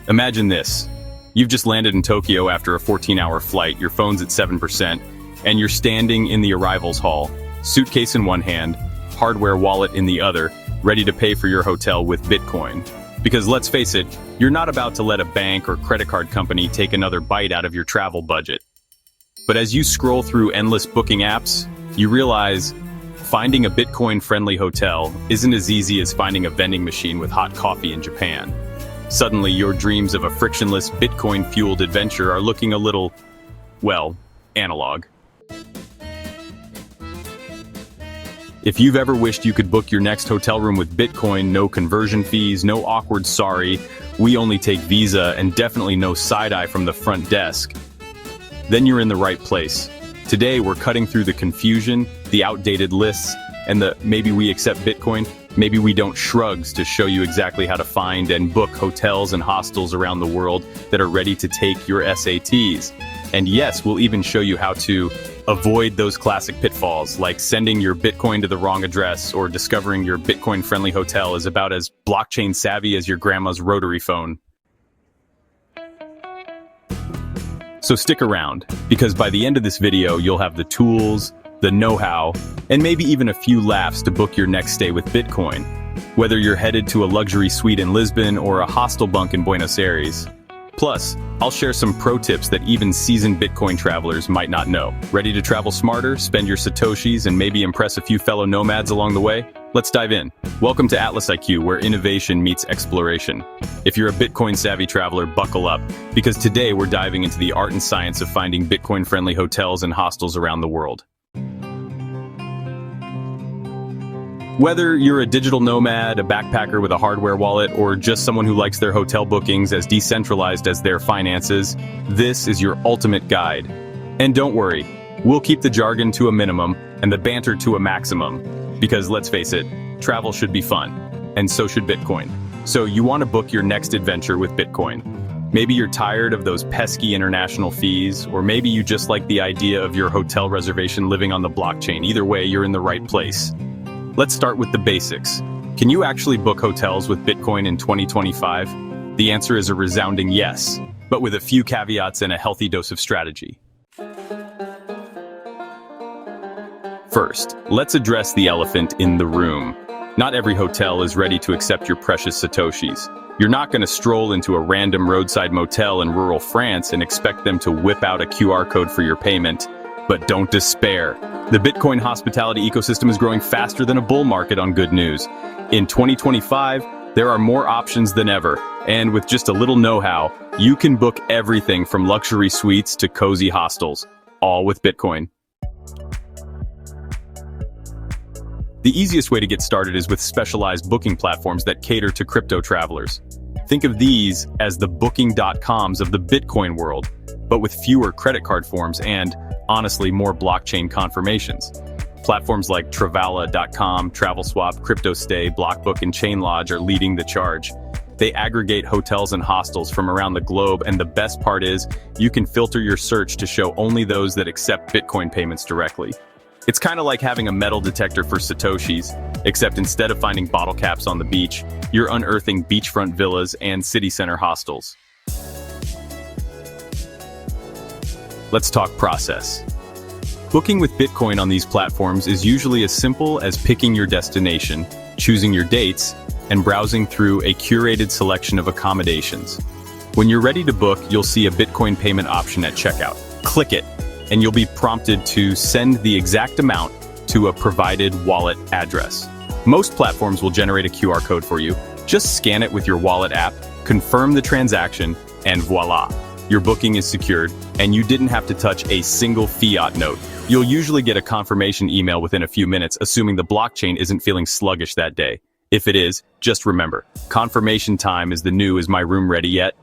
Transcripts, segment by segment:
Imagine this. You've just landed in Tokyo after a 14-hour flight, your phone's at 7%, and you're standing in the arrivals hall, suitcase in one hand, hardware wallet in the other, ready to pay for your hotel with Bitcoin. Because let's face it, you're not about to let a bank or credit card company take another bite out of your travel budget. But as you scroll through endless booking apps, you realize finding a Bitcoin-friendly hotel isn't as easy as finding a vending machine with hot coffee in Japan. Suddenly, your dreams of a frictionless, Bitcoin-fueled adventure are looking a little, well, analog. If you've ever wished you could book your next hotel room with Bitcoin, no conversion fees, no awkward sorry, we only take Visa, and definitely no side-eye from the front desk, then you're in the right place. Today, we're cutting through the confusion, the outdated lists, and the maybe we accept Bitcoin, maybe we don't shrugs to show you exactly how to find and book hotels and hostels around the world that are ready to take your SATs. And yes, we'll even show you how to avoid those classic pitfalls, like sending your Bitcoin to the wrong address or discovering your Bitcoin-friendly hotel is about as blockchain savvy as your grandma's rotary phone. So stick around, because by the end of this video, you'll have the tools, the know-how, and maybe even a few laughs to book your next stay with Bitcoin. Whether you're headed to a luxury suite in Lisbon or a hostel bunk in Buenos Aires. Plus, I'll share some pro tips that even seasoned Bitcoin travelers might not know. Ready to travel smarter, spend your Satoshis, and maybe impress a few fellow nomads along the way? Let's dive in. Welcome to AtlasIQ, where innovation meets exploration. If you're a Bitcoin-savvy traveler, buckle up, because today we're diving into the art and science of finding Bitcoin-friendly hotels and hostels around the world. Whether you're a digital nomad, a backpacker with a hardware wallet, or just someone who likes their hotel bookings as decentralized as their finances, this is your ultimate guide. And don't worry, we'll keep the jargon to a minimum and the banter to a maximum. Because let's face it, travel should be fun, and so should Bitcoin. So you want to book your next adventure with Bitcoin. Maybe you're tired of those pesky international fees, or maybe you just like the idea of your hotel reservation living on the blockchain. Either way, you're in the right place. Let's start with the basics. Can you actually book hotels with Bitcoin in 2025? The answer is a resounding yes, but with a few caveats and a healthy dose of strategy. First, let's address the elephant in the room. Not every hotel is ready to accept your precious Satoshis. You're not going to stroll into a random roadside motel in rural France and expect them to whip out a QR code for your payment. But don't despair. The Bitcoin hospitality ecosystem is growing faster than a bull market on good news. In 2025, there are more options than ever, and with just a little know-how, you can book everything from luxury suites to cozy hostels, all with Bitcoin. The easiest way to get started is with specialized booking platforms that cater to crypto travelers. Think of these as the booking.coms of the Bitcoin world, but with fewer credit card forms and, honestly, more blockchain confirmations. Platforms like Travala.com, TravelSwap, CryptoStay, Blockbook, and ChainLodge are leading the charge. They aggregate hotels and hostels from around the globe, and the best part is, you can filter your search to show only those that accept Bitcoin payments directly. It's kind of like having a metal detector for Satoshis, except instead of finding bottle caps on the beach, you're unearthing beachfront villas and city center hostels. Let's talk process. Booking with Bitcoin on these platforms is usually as simple as picking your destination, choosing your dates, and browsing through a curated selection of accommodations. When you're ready to book, you'll see a Bitcoin payment option at checkout. Click it, and you'll be prompted to send the exact amount to a provided wallet address. Most platforms will generate a QR code for you. Just scan it with your wallet app, confirm the transaction, and voila! Your booking is secured, and you didn't have to touch a single fiat note. You'll usually get a confirmation email within a few minutes, assuming the blockchain isn't feeling sluggish that day. If it is, just remember, confirmation time is the new "is my room ready yet?"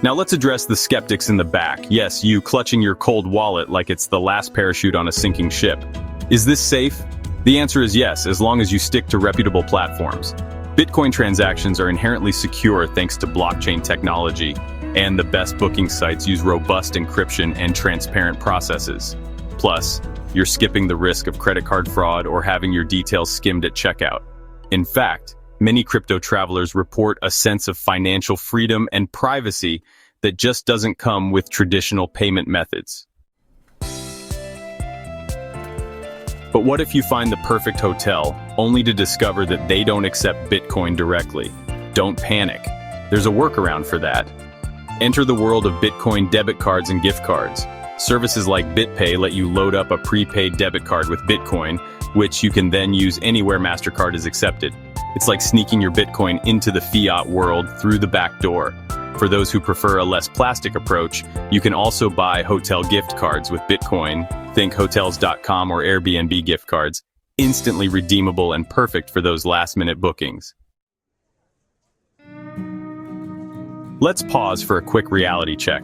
Now let's address the skeptics in the back. Yes, you clutching your cold wallet like it's the last parachute on a sinking ship. Is this safe? The answer is yes, as long as you stick to reputable platforms. Bitcoin transactions are inherently secure thanks to blockchain technology, and the best booking sites use robust encryption and transparent processes. Plus, you're skipping the risk of credit card fraud or having your details skimmed at checkout. In fact, Many crypto travelers report a sense of financial freedom and privacy that just doesn't come with traditional payment methods. But what if you find the perfect hotel, only to discover that they don't accept Bitcoin directly? Don't panic. There's a workaround for that. Enter the world of Bitcoin debit cards and gift cards. Services like BitPay let you load up a prepaid debit card with Bitcoin, which you can then use anywhere MasterCard is accepted. It's like sneaking your Bitcoin into the fiat world through the back door. For those who prefer a less plastic approach, you can also buy hotel gift cards with Bitcoin. Think Hotels.com or Airbnb gift cards, instantly redeemable and perfect for those last-minute bookings. Let's pause for a quick reality check.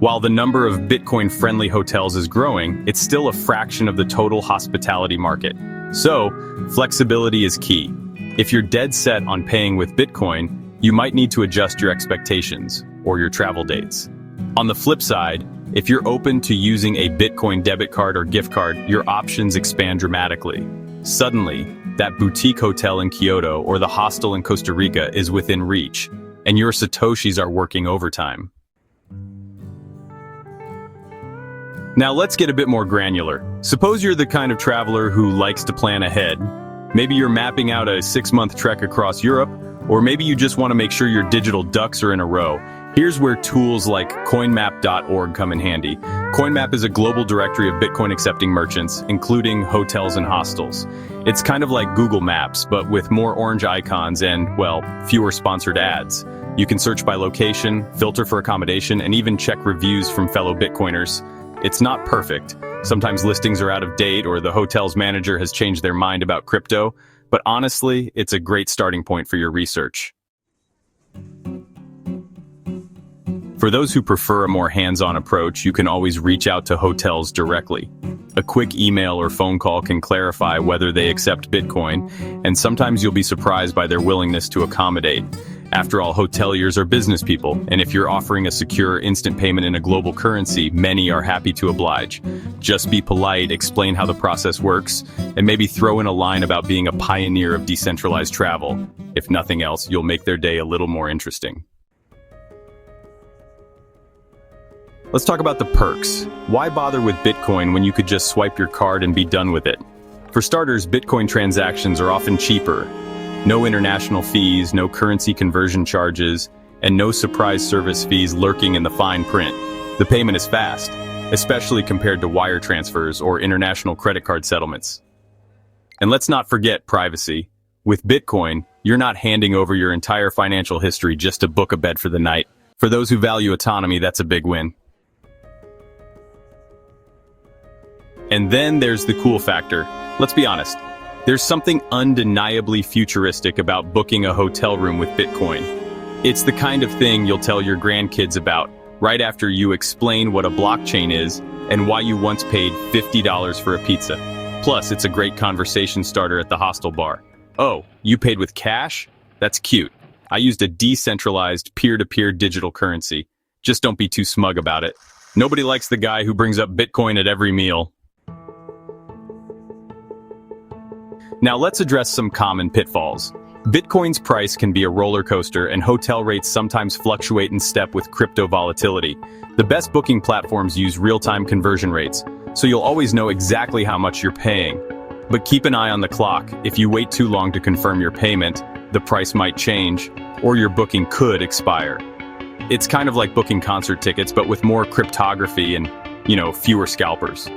While the number of Bitcoin-friendly hotels is growing, it's still a fraction of the total hospitality market. So, flexibility is key. If you're dead set on paying with Bitcoin, you might need to adjust your expectations or your travel dates. On the flip side, if you're open to using a Bitcoin debit card or gift card, your options expand dramatically. Suddenly, that boutique hotel in Kyoto or the hostel in Costa Rica is within reach, and your Satoshis are working overtime. Now let's get a bit more granular. Suppose you're the kind of traveler who likes to plan ahead. Maybe you're mapping out a 6-month trek across Europe, or maybe you just want to make sure your digital ducks are in a row. Here's where tools like coinmap.org come in handy. Coinmap is a global directory of Bitcoin accepting merchants, including hotels and hostels. It's kind of like Google Maps, but with more orange icons and, well, fewer sponsored ads. You can search by location, filter for accommodation, and even check reviews from fellow Bitcoiners. It's not perfect. Sometimes listings are out of date or the hotel's manager has changed their mind about crypto, but honestly, it's a great starting point for your research. For those who prefer a more hands-on approach, you can always reach out to hotels directly. A quick email or phone call can clarify whether they accept Bitcoin, and sometimes you'll be surprised by their willingness to accommodate. After all, hoteliers are business people, and if you're offering a secure instant payment in a global currency, many are happy to oblige. Just be polite, explain how the process works, and maybe throw in a line about being a pioneer of decentralized travel. If nothing else, you'll make their day a little more interesting. Let's talk about the perks. Why bother with Bitcoin when you could just swipe your card and be done with it? For starters, Bitcoin transactions are often cheaper. No international fees, no currency conversion charges, and no surprise service fees lurking in the fine print. The payment is fast, especially compared to wire transfers or international credit card settlements. And let's not forget privacy. With Bitcoin, you're not handing over your entire financial history just to book a bed for the night. For those who value autonomy, that's a big win. And then there's the cool factor. Let's be honest. There's something undeniably futuristic about booking a hotel room with Bitcoin. It's the kind of thing you'll tell your grandkids about right after you explain what a blockchain is and why you once paid $50 for a pizza. Plus, it's a great conversation starter at the hostel bar. Oh, you paid with cash? That's cute. I used a decentralized peer-to-peer digital currency. Just don't be too smug about it. Nobody likes the guy who brings up Bitcoin at every meal. Now let's address some common pitfalls. Bitcoin's price can be a roller coaster, and hotel rates sometimes fluctuate in step with crypto volatility. The best booking platforms use real-time conversion rates, so you'll always know exactly how much you're paying. But keep an eye on the clock. If you wait too long to confirm your payment, the price might change, or your booking could expire. It's kind of like booking concert tickets, but with more cryptography and, fewer scalpers.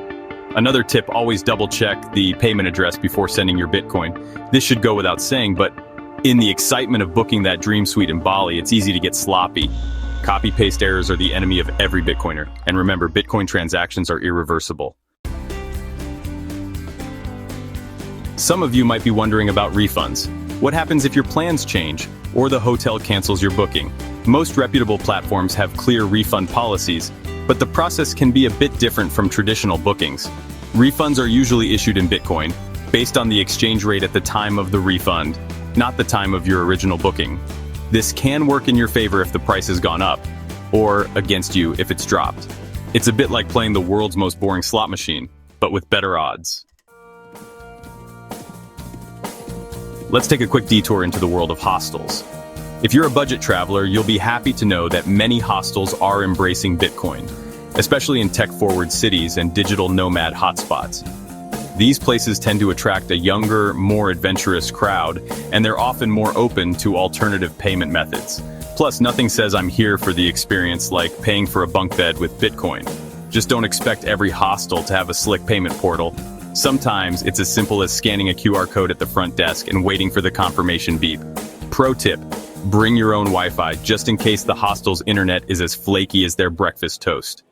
Another tip, always double-check the payment address before sending your Bitcoin. This should go without saying, but in the excitement of booking that dream suite in Bali, it's easy to get sloppy. Copy-paste errors are the enemy of every Bitcoiner. And remember, Bitcoin transactions are irreversible. Some of you might be wondering about refunds. What happens if your plans change, or the hotel cancels your booking? Most reputable platforms have clear refund policies, but the process can be a bit different from traditional bookings. Refunds are usually issued in Bitcoin, based on the exchange rate at the time of the refund, not the time of your original booking. This can work in your favor if the price has gone up, or against you if it's dropped. It's a bit like playing the world's most boring slot machine, but with better odds. let's take a quick detour into the world of hostels. If you're a budget traveler, you'll be happy to know that many hostels are embracing Bitcoin, especially in tech-forward cities and digital nomad hotspots. These places tend to attract a younger, more adventurous crowd, and they're often more open to alternative payment methods. Plus, nothing says I'm here for the experience like paying for a bunk bed with Bitcoin. Just don't expect every hostel to have a slick payment portal. Sometimes it's as simple as scanning a QR code at the front desk and waiting for the confirmation beep. Pro tip, bring your own Wi-Fi just in case the hostel's internet is as flaky as their breakfast toast.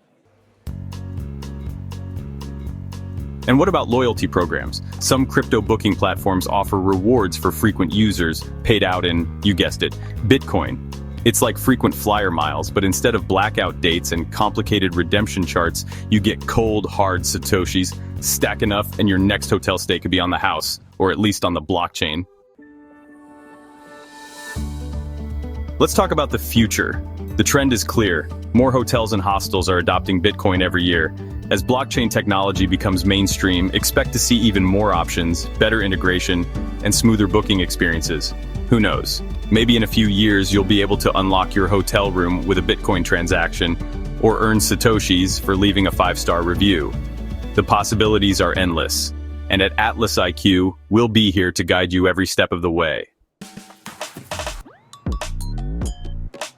And what about loyalty programs? Some crypto booking platforms offer rewards for frequent users, paid out in, you guessed it, Bitcoin. It's like frequent flyer miles, but instead of blackout dates and complicated redemption charts, you get cold, hard Satoshis. Stack enough and your next hotel stay could be on the house, or at least on the blockchain. Let's talk about the future. The trend is clear. More hotels and hostels are adopting Bitcoin every year. As blockchain technology becomes mainstream, expect to see even more options, better integration, and smoother booking experiences. Who knows? Maybe in a few years you'll be able to unlock your hotel room with a Bitcoin transaction, or earn Satoshis for leaving a 5-star review. The possibilities are endless, and at AtlasIQ, we'll be here to guide you every step of the way.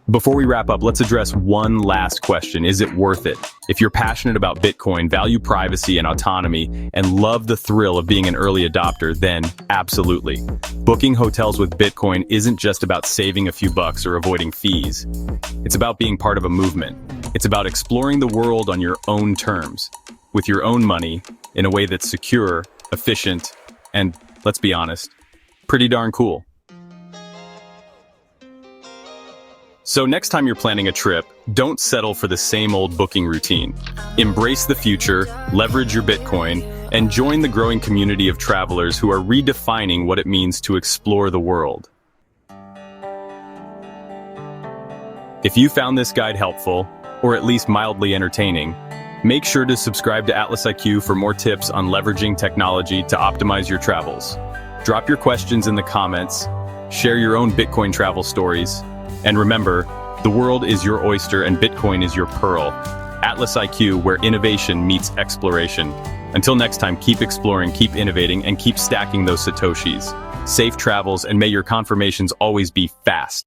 Before we wrap up, let's address one last question. Is it worth it? If you're passionate about Bitcoin, value privacy and autonomy, and love the thrill of being an early adopter, then absolutely. Booking hotels with Bitcoin isn't just about saving a few bucks or avoiding fees. It's about being part of a movement. It's about exploring the world on your own terms, with your own money, in a way that's secure, efficient, and, let's be honest, pretty darn cool. So next time you're planning a trip, don't settle for the same old booking routine. Embrace the future, leverage your Bitcoin, and join the growing community of travelers who are redefining what it means to explore the world. If you found this guide helpful, or at least mildly entertaining, make sure to subscribe to AtlasIQ for more tips on leveraging technology to optimize your travels. Drop your questions in the comments, share your own Bitcoin travel stories, and remember, the world is your oyster and Bitcoin is your pearl. AtlasIQ, where innovation meets exploration. Until next time, keep exploring, keep innovating, and keep stacking those Satoshis. Safe travels, and may your confirmations always be fast.